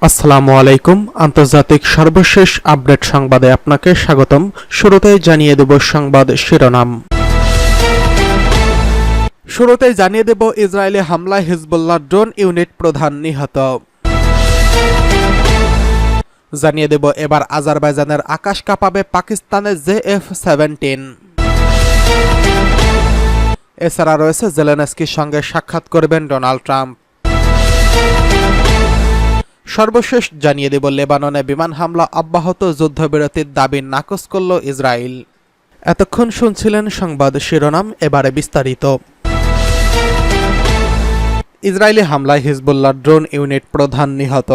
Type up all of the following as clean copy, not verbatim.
আসসালামু আলাইকুম। আন্তর্জাতিক সর্বশেষ আপডেট সংবাদে আপনাকে স্বাগতম। শুরুতেই জানিয়ে দেব সংবাদ শিরোনাম। শুরুতেই জানিয়ে দেব ইসরায়েলি হামলায় হিজবুল্লাহ ড্রোন ইউনিট প্রধান নিহত। জানিয়ে দেব এবার আজারবাইজানের আকাশ কাঁপাবে পাকিস্তানের JF-17। এছাড়া রয়েছে জেলেনস্কির সঙ্গে সাক্ষাৎ করবেন ডোনাল্ড ট্রাম্প। সর্বশেষ জানিয়ে দেব লেবাননে বিমান হামলা অব্যাহত, যুদ্ধবিরতির দাবি নাকচ করল ইসরায়েল। এতক্ষণ শুনছিলেন সংবাদ শিরোনাম, এবারে বিস্তারিত। ইসরায়েলি হামলায় হিজবুল্লাহ ড্রোন ইউনিট প্রধান নিহত।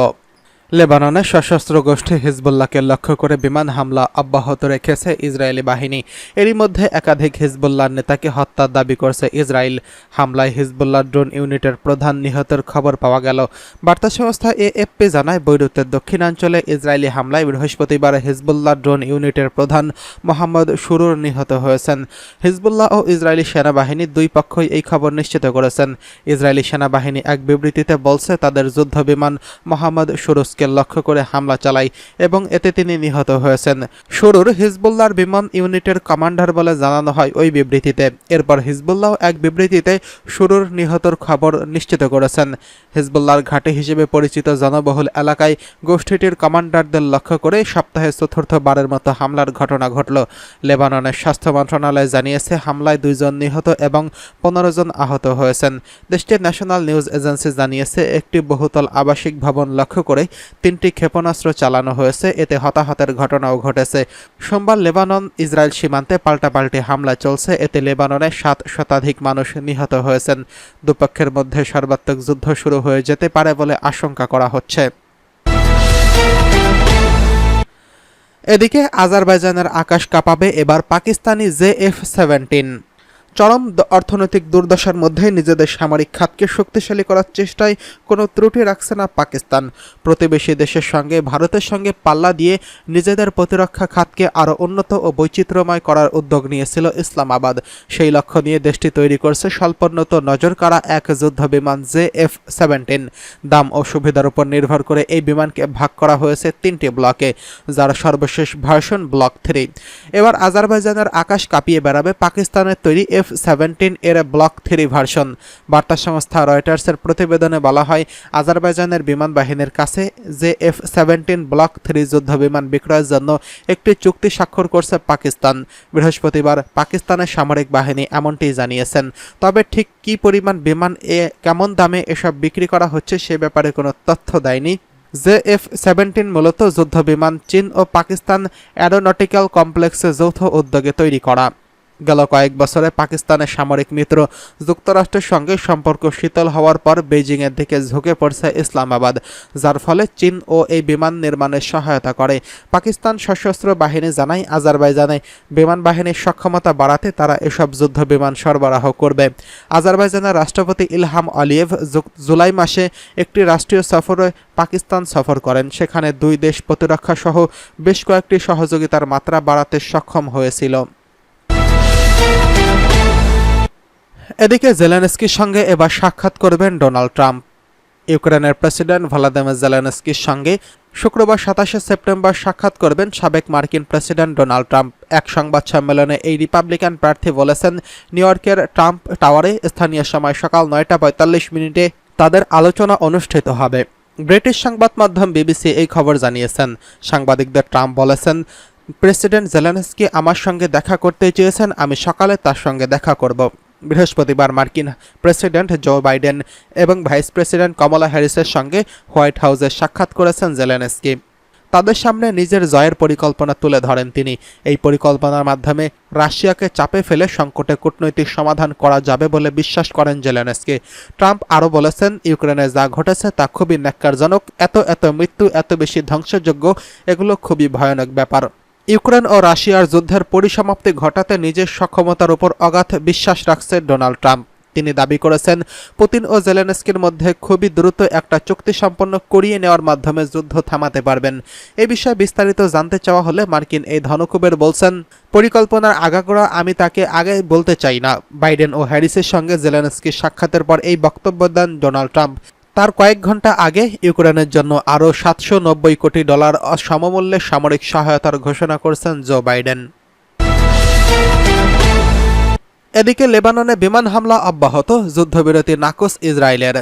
লেবাননে সশস্ত্র গোষ্ঠী হিজবুল্লাহকে লক্ষ্য করে বিমান হামলা অব্যাহত রেখেছে ইসরায়েলি বাহিনী। এরই মধ্যে একাধিক হিজবুল্লাহ নেতাকে হত্যার দাবি করছে ইসরায়েল। হামলায় হিজবুল্লাহ ড্রোন ইউনিটের প্রধান নিহতের খবর পাওয়া গেল। বার্তা সংস্থা AFP জানায়, বৈরুতের দক্ষিণাঞ্চলে ইসরায়েলি হামলায় বৃহস্পতিবার হিজবুল্লাহ ড্রোন ইউনিটের প্রধান মোহাম্মদ শুরুর নিহত হয়েছেন। হিজবুল্লাহ ও ইসরায়েলি সেনাবাহিনী দুই পক্ষই এই খবর নিশ্চিত করেছেন। ইসরায়েলি সেনাবাহিনী এক বিবৃতিতে বলছে, তাদের যুদ্ধ বিমান মোহাম্মদ শুরুকে লক্ষ্য করে হামলা চালায় এবং এতে তিনি নিহত হয়েছেন। শুরুর হিজবুল্লাহর বিমান ইউনিটের কমান্ডার বলে জানানো হয় ওই বিবৃতিতে। এরপর হিজবুল্লাহ এক বিবৃতিতে শুরুর নিহতর খবর নিশ্চিত করেছেন। হিজবুল্লাহর ঘাঁটি হিসেবে পরিচিত জনবহুল এলাকায় গোষ্ঠীটির কমান্ডারদের লক্ষ্য করে সপ্তাহে চতুর্থবারের মতো হামলার ঘটনা ঘটল। লেবাননের স্বাস্থ্য মন্ত্রণালয় জানিয়েছে, হামলায় 2 জন নিহত এবং 15 জন আহত হয়েছেন। দেশটির ন্যাশনাল নিউজ এজেন্সি জানিয়েছে, একটি বহুতল আবাসিক ভবন লক্ষ্য করে 3টি ক্ষেপণাস্ত্র চালানো হয়েছে, এতে হতাহতের ঘটনাও ঘটেছে। সোমবার লেবানন ইসরায়েল সীমান্তে পাল্টাপাল্টি হামলা চলছে, এতে লেবাননে 7 শতাধিক মানুষ নিহত হয়েছেন। দুপক্ষের মধ্যে সর্বাত্মক যুদ্ধ শুরু হয়ে যেতে পারে বলে আশঙ্কা করা হচ্ছে। এদিকে আজারবাইজানের আকাশ কাঁপাবে এবার পাকিস্তানি JF-17। চরম অর্থনৈতিক দুর্দশার মধ্যে নিজেদের সামরিক খাতকে শক্তিশালী করার চেষ্টায় কোনো ত্রুটি রাখছে না পাকিস্তান। প্রতিবেশী দেশের সঙ্গে ভারতের সঙ্গে পাল্লা দিয়ে নিজেদের প্রতিরক্ষা খাতকে আরও উন্নত ও বৈচিত্র্যময় করার উদ্যোগ নিয়েছিল ইসলামাবাদ। সেই লক্ষ্য নিয়ে দেশটি তৈরি করছে স্বল্পোন্নত নজরকাড়া এক যুদ্ধ বিমান JF-17। দাম ও সুবিধার উপর নির্ভর করে এই বিমানকে ভাগ করা হয়েছে 3টি ব্লকে, যার সর্বশেষ ভার্সন ব্লক 3। এবার আজারবাইজানের আকাশ কাঁপিয়ে বেড়াবে পাকিস্তানের তৈরি F-17 এর ব্লক 3 ভার্সন। বার্তা সংস্থা রয়টার্সের প্রতিবেদনে বলা হয়, আজারবাইজানের বিমান বাহিনীর কাছে JF-17 ব্লক 3 যুদ্ধ বিমান বিক্রয়ের জন্য একটি চুক্তি স্বাক্ষর করছে পাকিস্তান। বৃহস্পতিবার পাকিস্তানের সামরিক বাহিনী এমনটি জানিয়েছেন। তবে ঠিক কী পরিমাণ বিমান কেমন দামে এসব বিক্রি করা হচ্ছে সে ব্যাপারে কোনো তথ্য দেয়নি। JF-17 মূলত যুদ্ধ বিমান চীন ও পাকিস্তান অ্যারোনটিক্যাল কমপ্লেক্সে যৌথ উদ্যোগে তৈরি করা। গেল কয়েক বছরে পাকিস্তানের সামরিক মিত্র যুক্তরাষ্ট্রের সঙ্গে সম্পর্ক শীতল হওয়ার পর বেইজিংয়ের দিকে ঝুঁকে পড়ছে ইসলামাবাদ, যার ফলে চীন ও এই বিমান নির্মাণে সহায়তা করে। পাকিস্তান সশস্ত্র বাহিনী জানায়, আজারবাইজানে বিমান বাহিনীর সক্ষমতা বাড়াতে তারা এসব যুদ্ধ বিমান সরবরাহ করবে। আজারবাইজানের রাষ্ট্রপতি ইলহাম আলিয়েভ জুলাই মাসে একটি রাষ্ট্রীয় সফরে পাকিস্তান সফর করেন। সেখানে 2 দেশ প্রতিরক্ষা সহ বেশ কয়েকটি সহযোগিতার মাত্রা বাড়াতে সক্ষম হয়েছিল। এদিকে জেলেনস্কির সঙ্গে এবার সাক্ষাৎ করবেন ডোনাল্ড ট্রাম্প। ইউক্রেনের প্রেসিডেন্ট ভলোদিমির জেলেনস্কির সঙ্গে শুক্রবার 27শে সেপ্টেম্বর সাক্ষাৎ করবেন সাবেক মার্কিন প্রেসিডেন্ট ডোনাল্ড ট্রাম্প। এক সংবাদ সম্মেলনে এই রিপাবলিকান প্রার্থী বলেছেন, নিউ ইয়র্কের ট্রাম্প টাওয়ারে স্থানীয় সময় সকাল 9:45 তাদের আলোচনা অনুষ্ঠিত হবে। ব্রিটিশ সংবাদ মাধ্যম BBC এই খবর জানিয়েছেন। সাংবাদিকদের ট্রাম্প বলেছেন, প্রেসিডেন্ট জেলেনস্কি আমার সঙ্গে দেখা করতে চেয়েছেন, আমি সকালে তার সঙ্গে দেখা করব। বৃহস্পতিবার মার্কিন প্রেসিডেন্ট জো বাইডেন এবং ভাইস প্রেসিডেন্ট কমলা হ্যারিসের সঙ্গে হোয়াইট হাউসে সাক্ষাৎ করেছেন জেলেনস্কি। তাদের সামনে নিজের জয়ের পরিকল্পনা তুলে ধরেন তিনি। এই পরিকল্পনার মাধ্যমে রাশিয়াকে চাপে ফেলে সংকটে কূটনৈতিক সমাধান করা যাবে বলে বিশ্বাস করেন জেলেনস্কি। ট্রাম্প আরও বলেছেন, ইউক্রেনে যা ঘটেছে তা খুবই ন্যাক্কারজনক, এত মৃত্যু, এত বেশি ধ্বংসযোগ্য, এগুলো খুবই ভয়ানক ব্যাপার। ইউক্রেন ও রাশিয়ার যুদ্ধের পরিসমাপ্তি ঘটাতে নিজের সক্ষমতার উপর অগাধ বিশ্বাস রাখছে ডোনাল্ড ট্রাম্প। তিনি দাবি করেছেন, পুতিন ও জেলেনস্কির মধ্যে খুবই দ্রুত একটা চুক্তি সম্পন্ন করিয়ে নেওয়ার মাধ্যমে যুদ্ধ থামাতে পারবেন। এ বিষয়ে বিস্তারিত জানতে চাওয়া হলে মার্কিন এই ধনকুবের বলছেন, পরিকল্পনার আগাগোড়া আমি তাকে আগে বলতে চাই না। বাইডেন ও হ্যারিসের সঙ্গে জেলেনস্কির সাক্ষাতের পর এই বক্তব্য দেন ডোনাল্ড ট্রাম্প। তার কয়েক ঘন্টা আগে ইউক্রেনের জন্য আরও $790 কোটি সমমূল্যে সামরিক সহায়তার ঘোষণা করেছেন জো বাইডেন। এদিকে লেবাননে বিমান হামলা অব্যাহত, যুদ্ধবিরতি নাকচ ইসরায়েলের।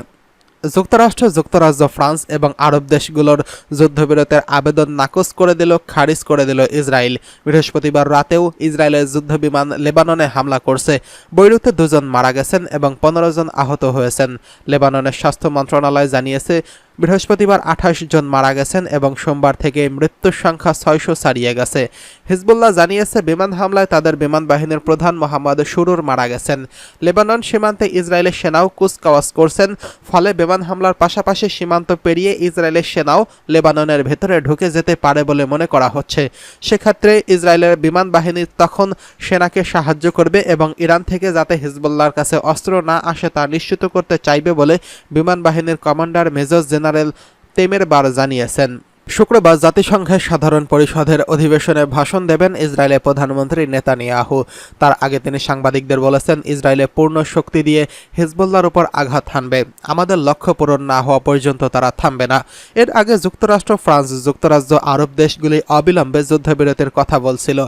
যুক্তরাষ্ট্র, যুক্তরাজ্য, ফ্রান্স এবং আরব দেশগুলোর যুদ্ধবিরতির আবেদন নাকচ করে দিল, খারিজ করে দিল ইসরায়েল। বৃহস্পতিবার রাতেও ইসরায়েলের যুদ্ধবিমান লেবাননে হামলা করছে। বৈরুতে 2 জন মারা গেছেন এবং 15 জন আহত হয়েছেন। লেবাননের স্বাস্থ্য মন্ত্রণালয় জানিয়েছে, বৃহস্পতিবার 28 জন মারা গেছেন এবং সোমবার থেকে মৃত্যুর সংখ্যা 600 ছাড়িয়ে গেছে। হিজবুল্লাহ জানিয়েছে, বিমান হামলায় তাদের বিমান বাহিনীর প্রধান মোহাম্মদ শুরুর মারা গেছেন। লেবানন সীমান্তে ইসরায়েলের সেনাও কুচকাওয়াজ করছেন, ফলে বিমান হামলার পাশাপাশি সীমান্ত পেরিয়ে ইসরায়েলের সেনাও লেবাননের ভেতরে ঢুকে যেতে পারে বলে মনে করা হচ্ছে। সেক্ষেত্রে ইসরায়েলের বিমান বাহিনী তখন সেনাকে সাহায্য করবে এবং ইরান থেকে যাতে হিজবুল্লাহর কাছে অস্ত্র না আসে তা নিশ্চিত করতে চাইবে বলে বিমান বাহিনীর কমান্ডার মেজর জেনারেল তেমের বার জানিয়েছেন। শুক্রবার জাতিসংঘের সাধারণ পরিষদের অধিবেশনে ভাষণ দেবেন ইসরায়েলের প্রধানমন্ত্রী নেতানিয়াহু। তার আগে তিনি সাংবাদিকদের বলেছেন, ইসরায়েলে পূর্ণ শক্তি দিয়ে হিজবুল্লাহর উপর আঘাত হানবে। আমাদের লক্ষ্য পূরণ না হওয়া পর্যন্ত তারা থামবে না। এর আগে যুক্তরাষ্ট্র, ফ্রান্স, যুক্তরাজ্য, আরব দেশগুলি অবিলম্বে যুদ্ধবিরতির কথা বলছিল।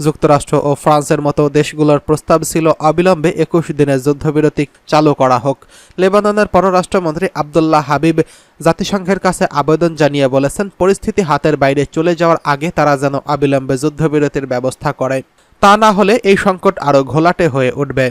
যুক্তরাষ্ট্র ও ফ্রান্সের মতো দেশগুলোর প্রস্তাব ছিল অবিলম্বে 21 দিনের যুদ্ধবিরতি চালু করা হোক। লেবাননের পররাষ্ট্রমন্ত্রী আবদুল্লাহ হাবিব জাতিসংঘের কাছে আবেদন জানিয়ে বলেছেন, পরিস্থিতি হাতের বাইরে চলে যাওয়ার আগে তারা যেন অবিলম্বে যুদ্ধবিরতির ব্যবস্থা করে। তা না হলে এই সংকট আরও ঘোলাটে হয়ে উঠবে।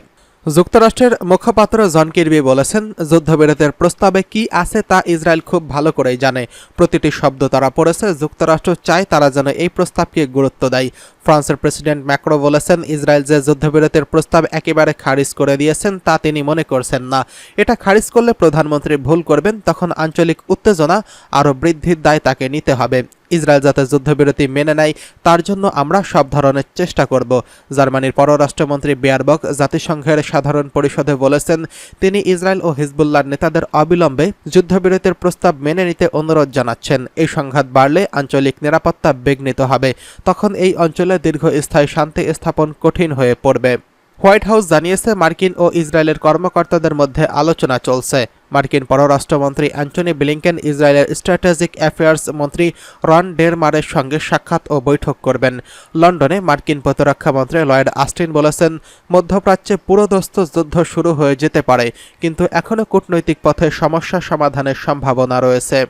যুক্তরাষ্ট্রের মুখপাত্র জন কির্বি বলেছেন, যুদ্ধবিরতির প্রস্তাবে কি আছে তা ইসরায়েল খুব ভালো করেই জানে। প্রতিটি শব্দ তারা পড়েছে। যুক্তরাষ্ট্র চায় তারা যেন এই প্রস্তাবকে গুরুত্ব দেয়। ফ্রান্সের প্রেসিডেন্ট ম্যাক্রো বলেছেন, ইসরায়েল যে যুদ্ধবিরতির প্রস্তাব একেবারে খারিজ করে দিয়েছেন তা তিনি মনে করছেন না। এটা খারিজ করলে প্রধানমন্ত্রী ভুল করবেন, তখন আঞ্চলিক উত্তেজনা আরও বৃদ্ধির দায় তাকে নিতে হবে। ইসরায়েল যাতে যুদ্ধবিরতি মেনে নেয় তার জন্য আমরা সব ধরনের চেষ্টা করব। জার্মানির পররাষ্ট্রমন্ত্রী বেয়ারবক জাতিসংঘের সাধারণ পরিষদে বলেছেন, তিনি ইসরায়েল ও হিজবুল্লাহর নেতাদের অবিলম্বে যুদ্ধবিরতির প্রস্তাব মেনে নিতে অনুরোধ জানাচ্ছেন। এই সংঘাত বাড়লে আঞ্চলিক নিরাপত্তা বিঘ্নিত হবে, তখন এই অঞ্চলে দীর্ঘস্থায়ী শান্তি স্থাপন কঠিন হয়ে পড়বে। হোয়াইট হাউস জানিয়েছে, মার্কিন ও ইসরায়েলের কর্মকর্তাদের মধ্যে আলোচনা চলছে। মার্কিন পররাষ্ট্রমন্ত্রী অ্যান্টনি ব্লিংকেন ইসরায়েলের স্ট্র্যাটেজিক অ্যাফেয়ার্স মন্ত্রী রন ডেরমারের সঙ্গে সাক্ষাৎ ও বৈঠক করবেন। লন্ডনে মার্কিন প্রতিরক্ষা মন্ত্রী লয়েড অস্টিন বলেছেন, মধ্যপ্রাচ্যে পুরোদস্ত যুদ্ধ শুরু হয়ে যেতে পারে, কিন্তু এখনও কূটনৈতিক পথে সমস্যা সমাধানের সম্ভাবনা রয়েছে।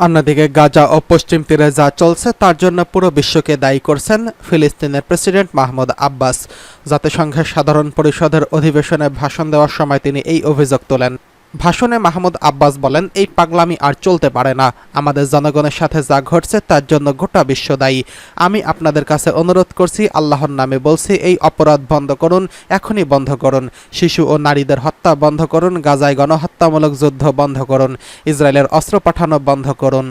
অন্যদিকে গাজা ও পশ্চিম তীরে যা চলছে তার জন্য পুরো বিশ্বকে দায়ী করছেন ফিলিস্তিনের প্রেসিডেন্ট মাহমুদ আব্বাস। জাতিসংঘের সাধারণ পরিষদের অধিবেশনে ভাষণ দেওয়ার সময় তিনি এই অভিযোগ তোলেন। ভাষণে মাহমুদ আব্বাস বলেন, এই পাগলামি আর চলতে পারে না। আমাদের জনগণের সাথে যা ঘটছে তার জন্য গোটা বিশ্ব দায়ী। আমি আপনাদের কাছে অনুরোধ করছি, আল্লাহর নামে বলছি, এই অপরাধ বন্ধ করুন, এখনই বন্ধ করুন। শিশু ও নারীদের হত্যা বন্ধ করুন, গাজায় গণহত্যামূলক যুদ্ধ বন্ধ করুন, ইসরায়েলের অস্ত্র পাঠানো বন্ধ করুন।